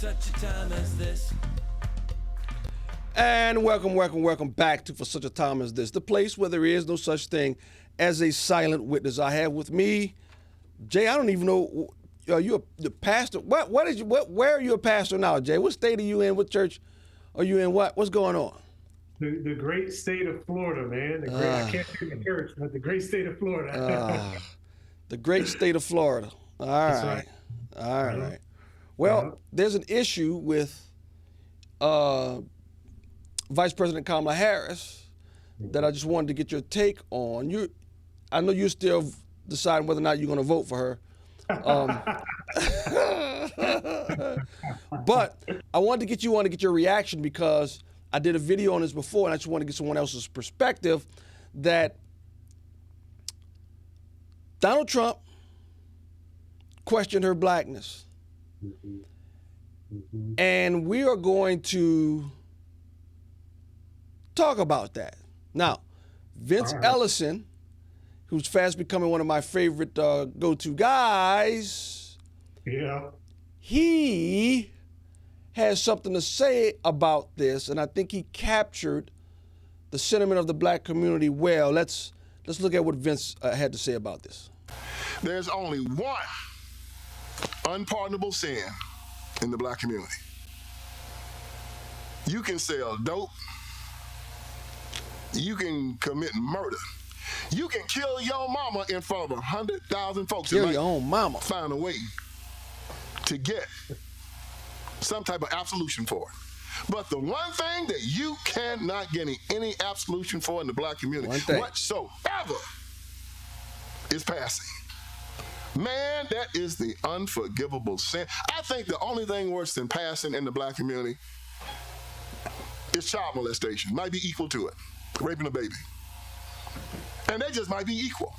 such a time as this. And welcome back to For Such a Time as This, the place where there is no such thing as a silent witness. I have with me, Jay. I don't even know. Are you the pastor? Where are you a pastor now, Jay? What state are you in? What church are you in? What's going on? The great state of Florida, man. I can't say the church, but the great state of Florida. The great state of Florida. All right. That's right. All right. Well, there's an issue with Vice President Kamala Harris that I just wanted to get your take on. I know you're still deciding whether or not you're going to vote for her. But I wanted to get your reaction because I did a video on this before, and I just want to get someone else's perspective that Donald Trump questioned her blackness. And we are going to talk about that. Now, Vince Ellison, who's fast becoming one of my favorite go-to guys, he has something to say about this, and I think he captured the sentiment of the black community well. Let's look at what Vince had to say about this. There's only one unpardonable sin in the black community. You can sell dope. You can commit murder. You can kill your mama in front of 100,000 folks. Kill your own mama. Find a way to get some type of absolution for it. But the one thing that you cannot get any absolution for in the black community whatsoever is passing. Man, that is the unforgivable sin. I think the only thing worse than passing in the black community is child molestation. Might be equal to it. Raping a baby. And they just might be equal.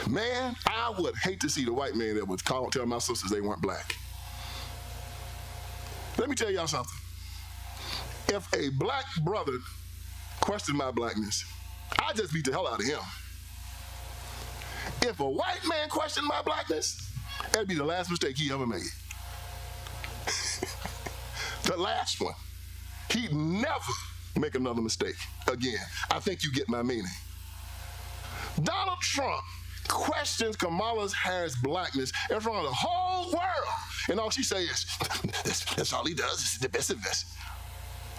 Man, I would hate to see the white man that would tell my sisters they weren't black. Let me tell y'all something. If a black brother questioned my blackness, I'd just beat the hell out of him. If a white man questioned my blackness, that'd be the last mistake he ever made. The last one. He'd never make another mistake again. I think you get my meaning. Donald Trump questions Kamala Harris' blackness in front of the whole world. And all she says is, that's all he does is divisiveness.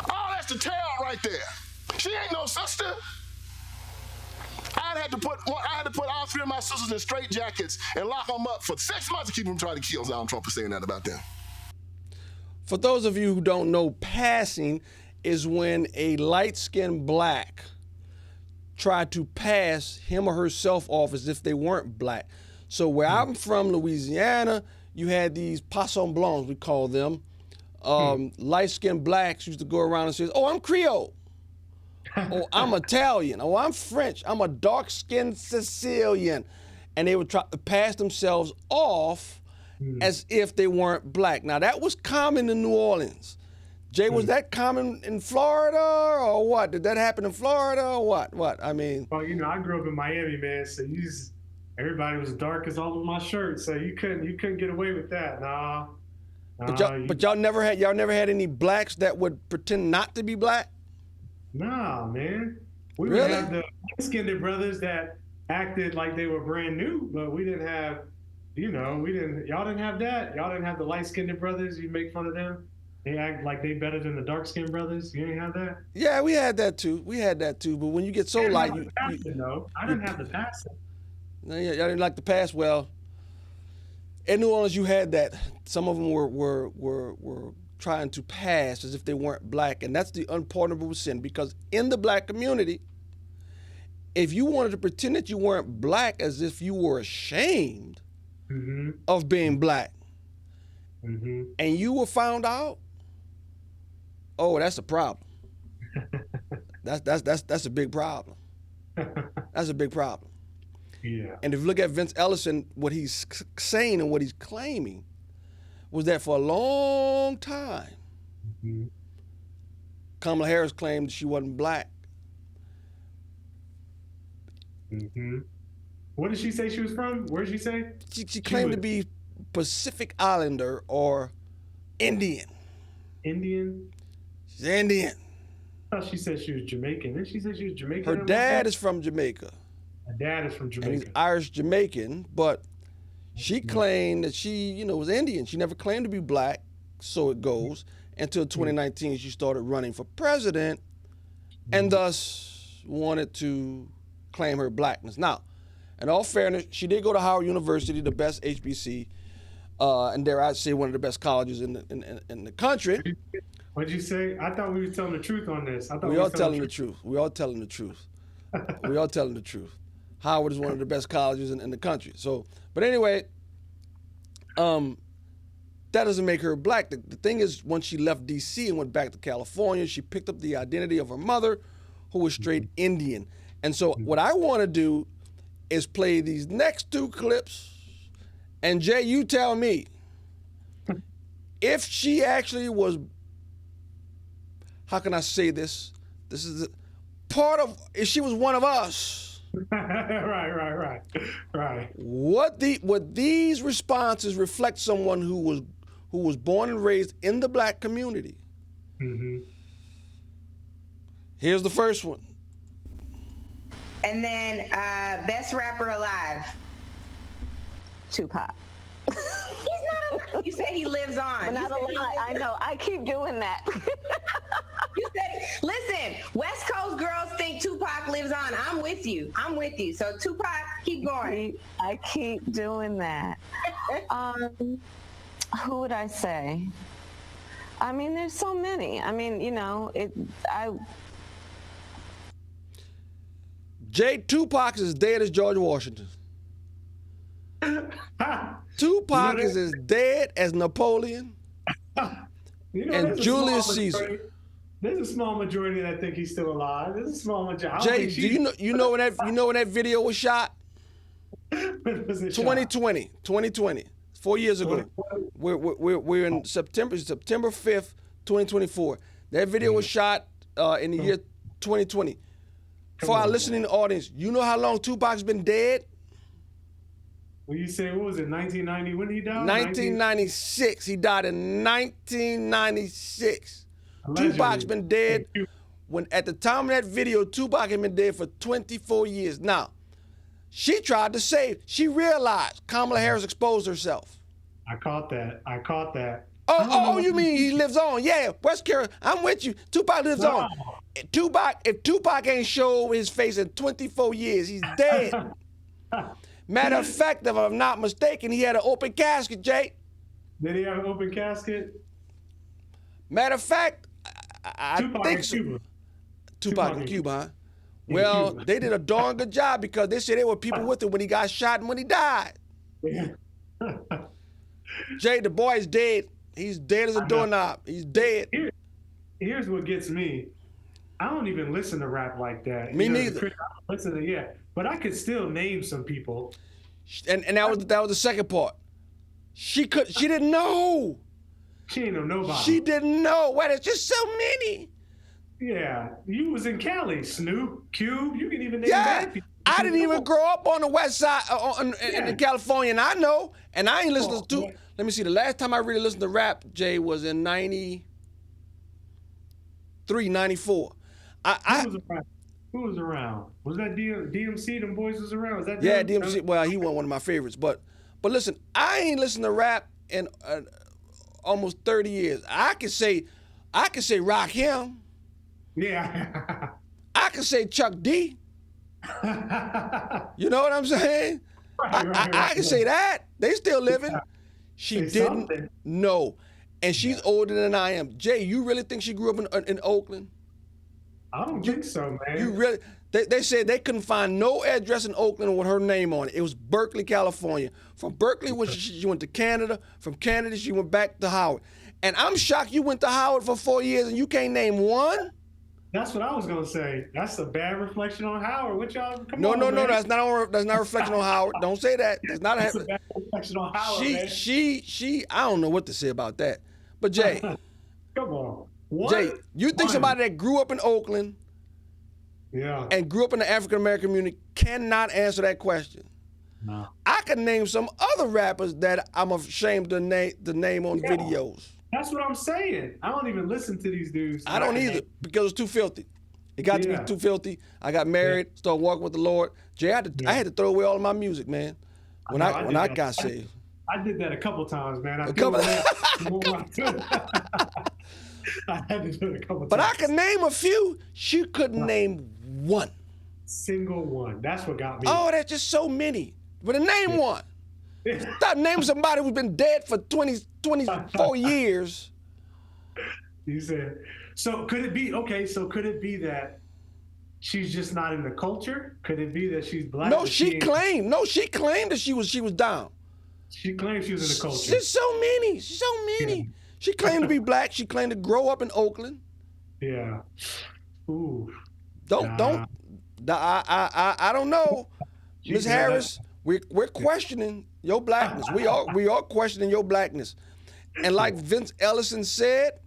Oh, that's the tail right there. She ain't no sister. I had to put all three of my sisters in straitjackets and lock them up for 6 months to keep them trying to kill Donald Trump for saying that about them. For those of you who don't know, passing is when a light-skinned black tried to pass him or herself off as if they weren't black. So where I'm from, Louisiana, you had these poisson blancs, we call them. Light-skinned blacks used to go around and say, oh, I'm Creole. Oh, I'm Italian. Oh, I'm French. I'm a dark-skinned Sicilian. And they would try to pass themselves off as if they weren't black. Now, that was common in New Orleans. Jay, was that common in Florida or what? Did that happen in Florida or what? I mean. Well, I grew up in Miami, man. So everybody was dark as all of my shirts. So you couldn't get away with that. Nah. But y'all never had any blacks that would pretend not to be black? Nah, man. We really? would have the light-skinned brothers that acted like they were brand new, but we didn't have, y'all didn't have that. Y'all didn't have the light-skinned brothers. You make fun of them. They act like they better than the dark-skinned brothers. You didn't have that? Yeah, we had that too. But when you get so light, I didn't have the passing. No, y'all didn't like the pass. Well, in New Orleans, you had that. Some of them were trying to pass as if they weren't black, and that's the unpardonable sin. Because in the black community, if you wanted to pretend that you weren't black as if you were ashamed of being black, and you were found out, oh, that's a problem. That's a big problem. That's a big problem. Yeah. And if you look at Vince Ellison, what he's saying and what he's claiming was that for a long time, Kamala Harris claimed she wasn't black. What did she say she was from? Where did she say? She claimed to be Pacific Islander or Indian. Indian? She's Indian. I thought she said she was Jamaican. Didn't she say she was Jamaican? Her dad is from Jamaica. Her dad is from Jamaica. And he's Irish Jamaican, but she claimed that she, was Indian. She never claimed to be black, so it goes, until 2019 she started running for president and thus wanted to claim her blackness. Now, in all fairness, she did go to Howard University, the best HBC, and dare I say one of the best colleges in the country. What'd you say? I thought we were telling the truth on this. I thought we all telling the truth. We all telling the truth. We all telling the truth. Howard is one of the best colleges in the country. So, but anyway, that doesn't make her black. The thing is, once she left D.C. and went back to California, she picked up the identity of her mother, who was straight Indian. And so what I want to do is play these next two clips. And Jay, you tell me, if she actually was, how can I say this? This is part of, if she was one of us. Right. Would these responses reflect someone who was born and raised in the black community? Mm-hmm. Here's the first one. And then best rapper alive. Tupac. He's not alive. You said he lives on. But not alive. I know. I keep doing that. You said, listen, West Coast girls think Tupac lives on. I'm with you. So Tupac, keep going. I keep doing that. Who would I say? I mean, there's so many. I mean, Jay, Tupac is as dead as George Washington. Tupac is as dead as Napoleon and Julius Caesar. There's a small majority that think he's still alive. There's a small majority. Jay, do you know when that video was shot? 2020, 4 years ago. We're in September 5th, 2024. That video was shot in the year 2020. For our listening audience, you know how long Tupac's been dead? When you say, what was it, 1990? When did he die? 1996. He died in 1996. Allegedly. Tupac's been dead. When at the time of that video, Tupac had been dead for 24 years. Now, she tried to save. She realized Kamala Harris exposed herself. I caught that. Oh, you mean he lives on? Yeah, West Carolina. I'm with you. Tupac lives on. If Tupac ain't showed his face in 24 years, he's dead. Matter of fact, if I'm not mistaken, he had an open casket, Jay. Did he have an open casket? Matter of fact, I think so. Cuba. Tupac in Cuba, huh? Well, Cuba. They did a darn good job because they said there were people with him when he got shot and when he died. Yeah. Jay, the boy is dead. He's dead as a doorknob. He's dead. Here's what gets me. I don't even listen to rap like that. Me neither. I don't listen to, but I could still name some people. And that was the second part. She didn't know. She ain't know nobody. She didn't know. Why there's just so many. Yeah, you was in Cali, Snoop, Cube. You can even name Yeah, people. I didn't even grow up on the west side in California, and I know. And I ain't listening to. Let me see. The last time I really listened to rap, Jay, was in 93, 94. Who was around? Was that DMC? Them boys was around. Was that? Yeah, them? DMC. Well, he wasn't one of my favorites, but listen, I ain't listened to rap in almost 30 years. I can say Rakim. Yeah. I can say Chuck D. You know what I'm saying? I can say that. They still living. She didn't know. And she's older than I am. Jay, you really think she grew up in Oakland? I don't think so, man. You really? They said they couldn't find no address in Oakland with her name on it. It was Berkeley, California. From Berkeley, she went to Canada. From Canada, she went back to Howard. And I'm shocked you went to Howard for 4 years and you can't name one? That's what I was gonna say. That's a bad reflection on Howard. What y'all? No. That's not a reflection on Howard. Don't say that. That's not a bad reflection on Howard. Man. She. I don't know what to say about that. But Jay, come on. Jay, you think somebody that grew up in Oakland, and grew up in the African American community cannot answer that question? No. I can name some other rappers that I'm ashamed to name on videos. That's what I'm saying. I don't even listen to these dudes. I don't either because it's too filthy. It got to be too filthy. I got married, started walking with the Lord. Jay, I had to throw away all of my music, man. When I got saved. I did that a couple times, man. I had to do it a couple times. But I could name a few. She couldn't name one. Single one. That's what got me. Oh, there's just so many. But name one. Stop naming somebody who's been dead for 24 years. You said, so could it be that she's just not in the culture? Could it be that she's black? No, she claimed that she was down. She claimed she was in the culture. There's so many. Yeah. She claimed to be black. She claimed to grow up in Oakland. Yeah. Ooh. I don't know. Ms. Harris, we're questioning your blackness. We are questioning your blackness. And like Vince Ellison said,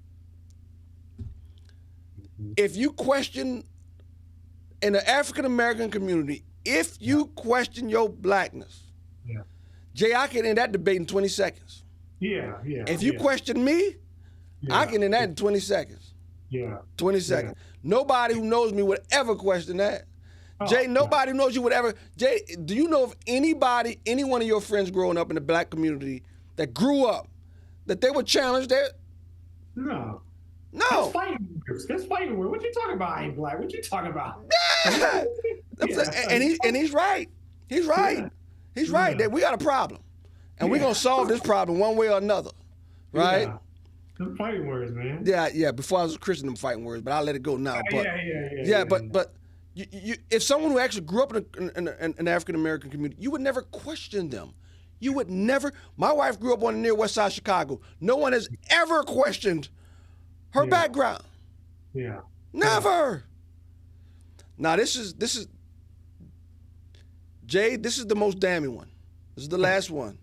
if you question in the African American community, if you question your blackness, Jay, I can end that debate in 20 seconds. Yeah. If you question me, I can end that in 20 seconds. 20 seconds. Nobody who knows me would ever question that. Jay, nobody who knows you would ever. Jay, do you know of any one of your friends growing up in the black community that grew up, that they were challenged there? No. No. That's fighting words. What you talking about? I ain't black. What you talking about? Yeah. And he's right. He's right. Yeah. He's right. That we got a problem. And we're going to solve this problem one way or another. Right? Yeah. Them fighting words, man. Yeah. Before I was a Christian, them fighting words, but I'll let it go now. But, but you, if someone who actually grew up in an African American community, you would never question them. You would never. My wife grew up on the near west side of Chicago. No one has ever questioned her background. Yeah. Never. Now this is Jay, this is the most damning one. This is the last one.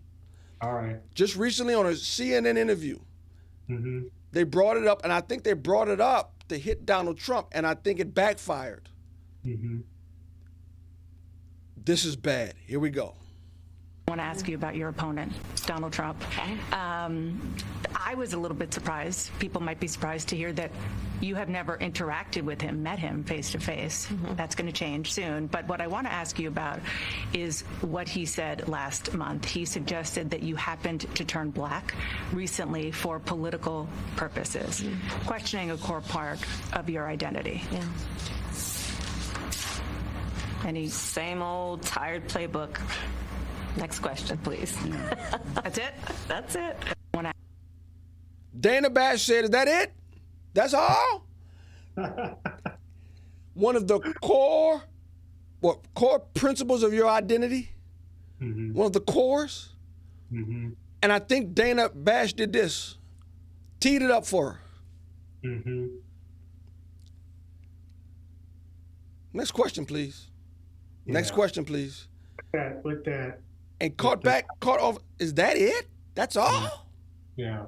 All right. Just recently on a CNN interview, they brought it up, and I think they brought it up to hit Donald Trump, and I think it backfired. This is bad. Here we go. I want to ask you about your opponent, Donald Trump. Okay. I was a little bit surprised. People might be surprised to hear that you have never interacted with him, met him face to face. That's going to change soon. But what I want to ask you about is what he said last month. He suggested that you happened to turn black recently for political purposes, questioning a core part of your identity. Yeah. Any Same old tired playbook. Next question, please. That's it? That's it. Dana Bash said, is that it? That's all? One of the core principles of your identity, one of the cores. And I think Dana Bash did this, teed it up for her. Next question, please. Next question, please. With that. And caught off. Is that it? That's all? Yeah.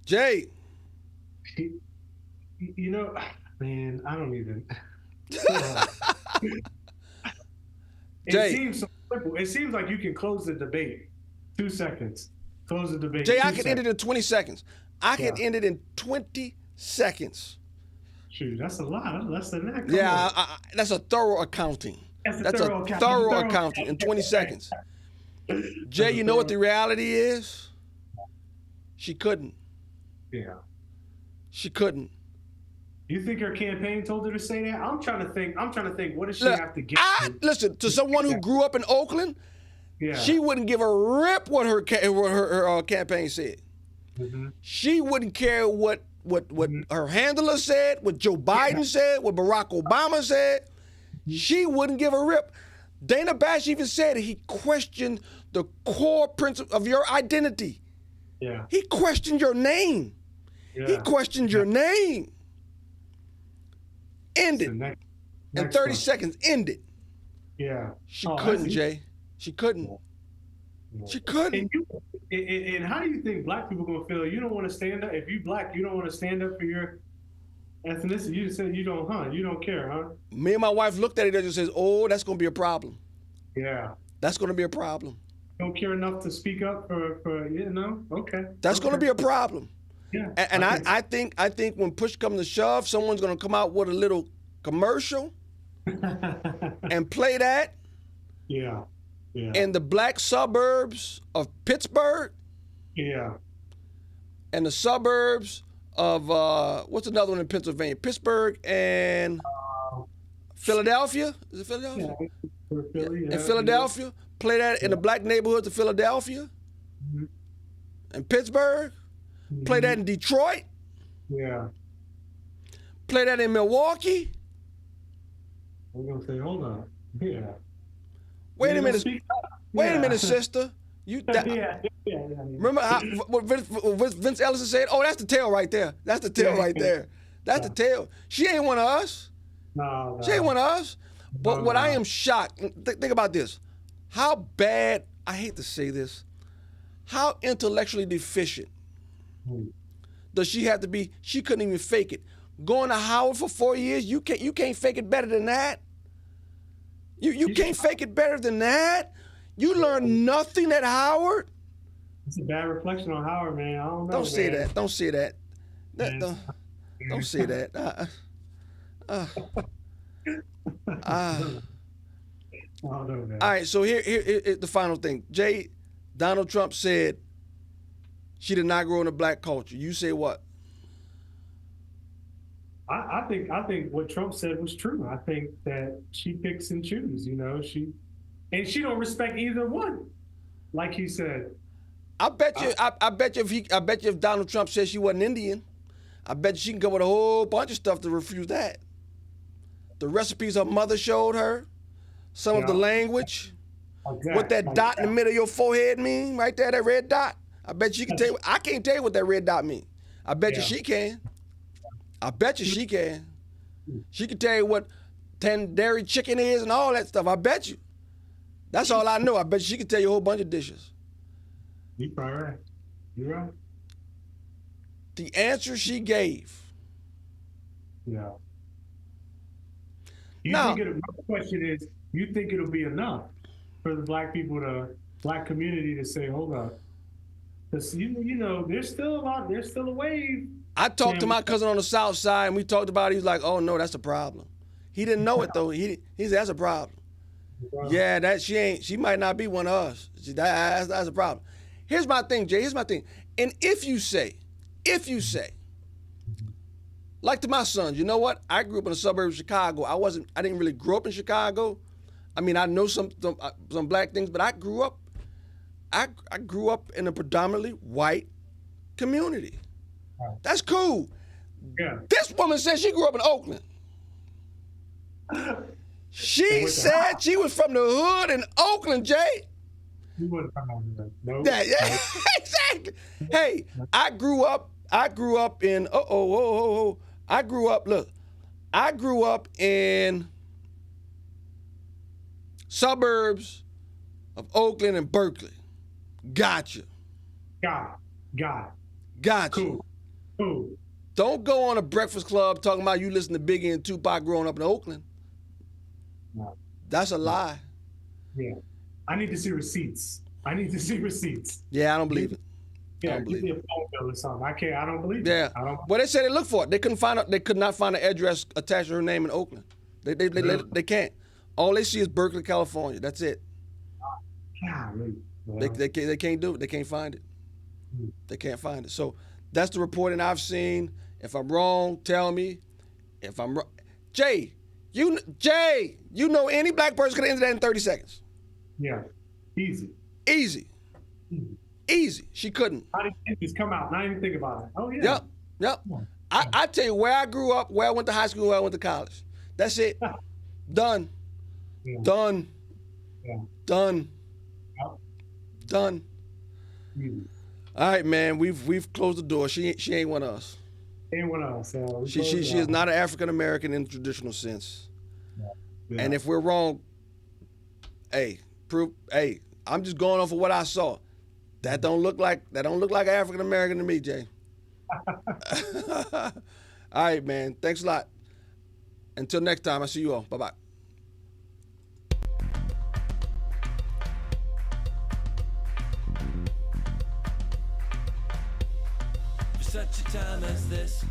Jay. You know, man, I don't even. Jay. It seems so simple. It seems like you can close the debate. 2 seconds. Close the debate. Jay, I can end it in 20 seconds. I can end it in 20 seconds. Shoot, that's a lot. That's less than that. Yeah, that's a thorough accounting. That's a thorough accounting in 20 seconds. Jay, you know what the reality is? She couldn't. Yeah. She couldn't. You think her campaign told her to say that? I'm trying to think. What does she have to get? Listen, to someone who grew up in Oakland, she wouldn't give a rip what her campaign said. She wouldn't care what her handler said, what Joe Biden said, what Barack Obama said. She wouldn't give a rip. Dana Bash even said he questioned the core principle of your identity. Yeah. He questioned your name. Yeah. He questioned your name. End it. In 30 seconds, end it. Yeah. She couldn't, Jay. She couldn't. She couldn't. And how do you think black people gonna feel? You don't want to stand up. If you black, you don't want to stand up for your ethnicity. You said you don't, huh? You don't care, huh? Me and my wife looked at it and says, "Oh, that's gonna be a problem." Yeah. That's gonna be a problem. Don't care enough to speak up for. Okay. That's gonna be a problem. Yeah. And I think when push comes to shove, someone's gonna come out with a little commercial and play that Yeah. Yeah. in the black suburbs of Pittsburgh Yeah. and the suburbs of what's another one in Pennsylvania? Pittsburgh and Philadelphia. Is it Philadelphia? Yeah. For Philly, In Philadelphia. Play that in the black neighborhoods of Philadelphia and Pittsburgh. Play that in Detroit. Yeah. Play that in Milwaukee. I'm gonna say, hold on. Yeah. Wait a minute. Wait a Yeah. minute, sister. You Yeah. remember what Vince Ellison said? Oh, that's the tail right there. That's the tail right there. That's the tail. She ain't one of us. No. She ain't one of us. But what I No. am shocked, think about this. How bad, I hate to say this, how intellectually deficient does she have to be? She couldn't even fake it. Going to Howard for 4 years, you can't fake it better than that. You can't fake it better than that. You learned nothing at Howard. It's a bad reflection on Howard, man. I don't know. Don't say man. that. Don't say that. Man. Don't say that. I don't know, man. All right, so here the final thing. Jay, Donald Trump said she did not grow in a black culture. You say what? I think what Trump said was true. I think that she picks and chooses, she don't respect either one, like he said. I bet you if Donald Trump said she wasn't Indian, I bet you she can come with a whole bunch of stuff to refuse that. The recipes her mother showed her, some of the language, what that dot in the middle of your forehead mean, right there, that red dot. I bet she can tell you. I can't tell you what that red dot mean. I bet you she can. I bet you she can. She can tell you what tandoori chicken is and all that stuff. I bet you. That's all I know. I bet she can tell you a whole bunch of dishes. You're probably right. You're right. The answer she gave. Yeah. Now, My question is, you think it'll be enough for the black community to say, hold up? Because, there's still a wave. I talked to my cousin on the South Side, and we talked about it. He was like, "Oh no, that's a problem." He didn't know it though. He said that's a problem. Wow. Yeah, she might not be one of us. That's a problem. Here's my thing, Jay. Here's my thing. And if you say, like to my sons, you know what? I grew up in the suburbs of Chicago. I didn't really grow up in Chicago. I mean, I know some black things, but I grew up in a predominantly white community. That's cool. Yeah. This woman said she grew up in Oakland. She said she was from the hood in Oakland, Jay. You wouldn't come over there. No. Yeah, exactly. Hey, I grew up in I grew up in suburbs of Oakland and Berkeley. Gotcha. Got Gotcha. Cool. Don't go on a Breakfast Club talking about you listen to Biggie and Tupac growing up in Oakland. No. That's a lie. Yeah. I need to see receipts. Yeah, I don't believe it. Yeah, give me a phone bill or something. I don't believe it. Yeah. Well, they said they looked for it. They could not find an address attached to her name in Oakland. They can't. All they see is Berkeley, California. That's it. Golly. They can't do it. They can't find it. They can't find it. So that's the reporting I've seen. If I'm wrong, tell me. If I'm wrong, Jay, you know any black person could have ended that in 30 seconds. Yeah. Easy. She couldn't. How did it just come out? Not even think about it. Oh yeah. Yep. I tell you where I grew up, where I went to high school, where I went to college. That's it. Done. Yeah. Done. Yeah. Done. Yep. Done. Easy. All right, man. We've closed the door. She ain't one of us. Ain't one of us. She is not an African American in the traditional sense. Yeah. And if we're wrong, I'm just going off of what I saw. That don't look like African American to me, Jay. All right, man. Thanks a lot. Until next time, I see you all. Bye-bye. such a time as this.